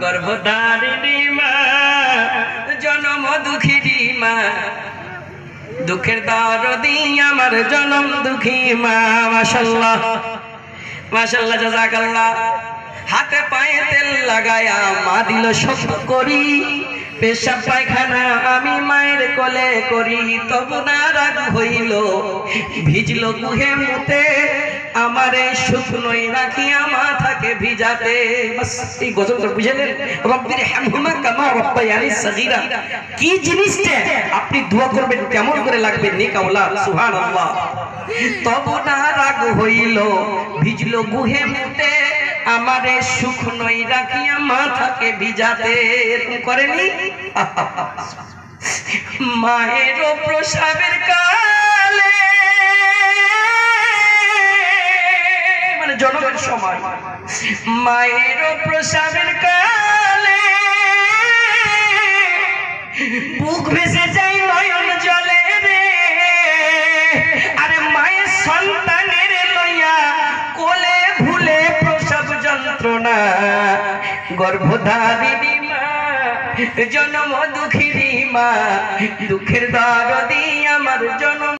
গর্ভধারিণী মা জনম দুঃখিনী মা দুঃখের দরদি আমার জনম দুঃখী মা মাশাআল্লাহ মাশাআল্লাহ জাযাকাল্লাহ হাতে পায়ে তেল লাগায়া মা দিল সব করি পেশাব পায়খানা আমি মায়ের কোলে করি তবু না রাগ হইল ভিজলো গুহে মুতে আমারে শুকনোই রাখিয়া মাথাকে ভিজাতে বাস এই গজলটা বুঝলেন রব্বির হামহুমা কামা রব্বায়ানি সগীরা কি জিনিসটা আপনি দোয়া করবেন কেমন করে লাগবে নেক আওলাদ সুবহানাল্লাহ তবু না রাগ হইল ভিজলো গুহে মুতে আমারে শুকনোই রাখিয়া মাথাকে ভিজাতে করেনি মায়ের প্রসাবের কালে মানে জন্মের সময় মায়ের প্রসাবের কালে বুক ভেসে যায় নয়ন জলে রে আরে মায়ের সন্তানের লইয়া কোলে ভুলে প্রসব যন্ত্রণা গর্ভধারিণী মা জনম দুঃখিনী মা দুঃখের দরদি আমার জনম